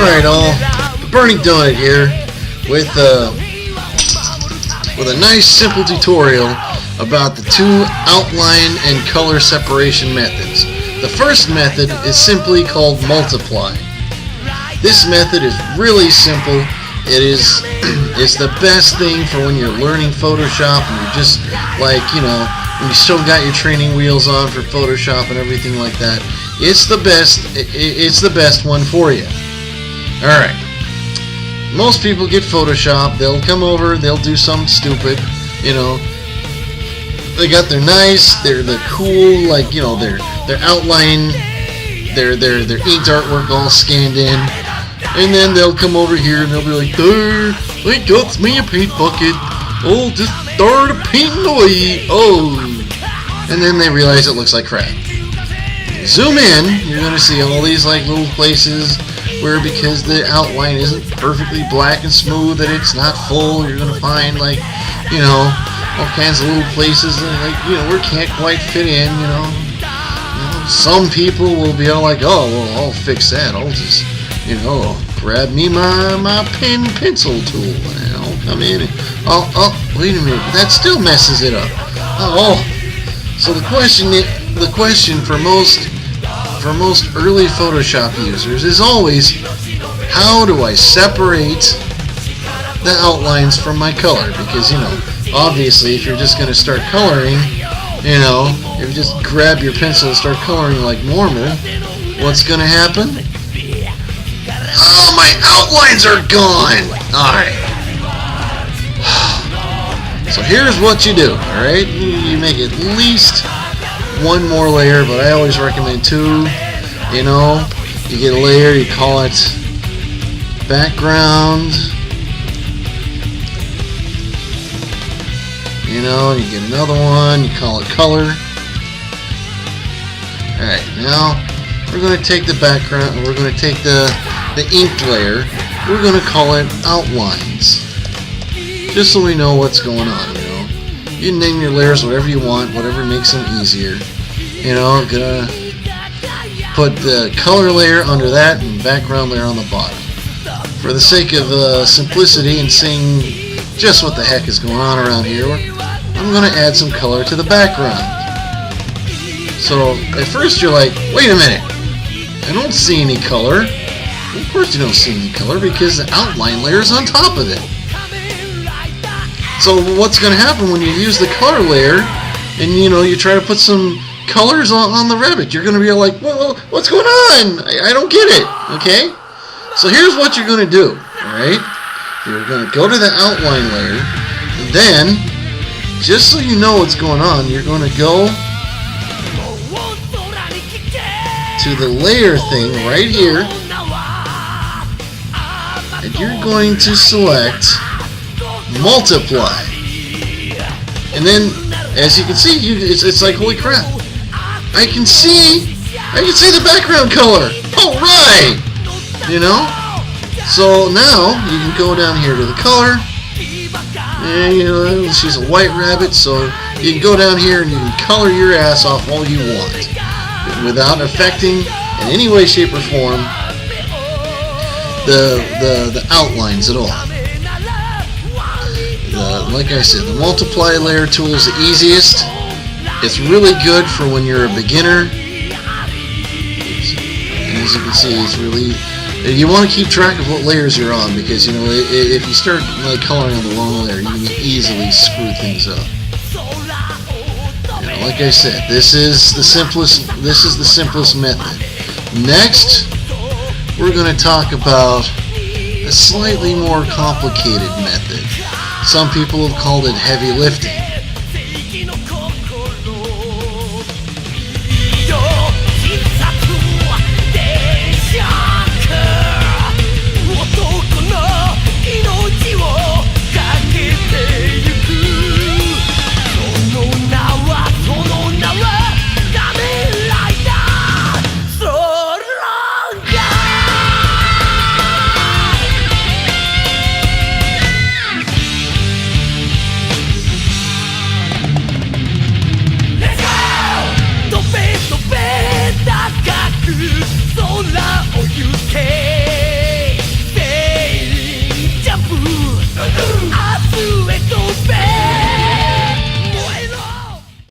Alright, all. Burning Donut here with a nice simple tutorial about the two outline and color separation methods. The first method is simply called multiply. This method is really simple. It is it's the best thing for when you're learning Photoshop and you're just like, when you still got your training wheels on for Photoshop and everything like that. It's the best one for you. Alright. Most people get Photoshop, they'll come over, they'll do something stupid, They got their nice, they're cool, like, their outline, their inked artwork all scanned in. And then they'll come over here and they'll be like, "There, I got me a paint bucket. Oh, just start painting away. Oh." And then they realize it looks like crap. Zoom in, you're gonna see all these like little places where, because the outline isn't perfectly black and smooth, that it's not full, you're gonna find like, all kinds of little places that where it can't quite fit in, Some people will be all like, "Oh, well, I'll fix that. I'll just, grab me my pen pencil tool and I'll come in and, oh, wait a minute, that still messes it up." So the question for most early Photoshop users is always, how do I separate the outlines from my color? Because, obviously if you're just going to start coloring, if you just grab your pencil and start coloring like normal, what's going to happen? Oh, my outlines are gone! Alright. So here's what you do, alright? You make at least one more layer, but I always recommend two. You get a layer, you call it background. And you get another one, you call it color. Alright, now we're going to take the background and we're going to take the inked layer. We're going to call it outlines. Just so we know what's going on, You can name your layers whatever you want, whatever makes them easier. Gonna put the color layer under that and background layer on the bottom. For the sake of simplicity and seeing just what the heck is going on around here, I'm going to add some color to the background. So at first you're like, wait a minute, I don't see any color. Well, of course you don't see any color because the outline layer is on top of it. So what's going to happen when you use the color layer and you try to put some colors on the rabbit? You're going to be like, well, what's going on? I don't get it. Okay? So here's what you're going to do. Alright? You're going to go to the outline layer, and then, just so you know what's going on, you're going to go to the layer thing right here, and you're going to select multiply. And then, as you can see, it's like, holy crap, I can see the background color. All right, So now you can go down here to the color, and she's a white rabbit, so you can go down here and you can color your ass off all you want, without affecting in any way, shape, or form the outlines at all. Like I said, the multiply layer tool is the easiest. It's really good for when you're a beginner. And as you can see, it's really, you want to keep track of what layers you're on, because if you start like coloring on the wrong layer, you can easily screw things up. Like I said, this is the simplest method. Next, we're going to talk about a slightly more complicated method. Some people have called it heavy lifting.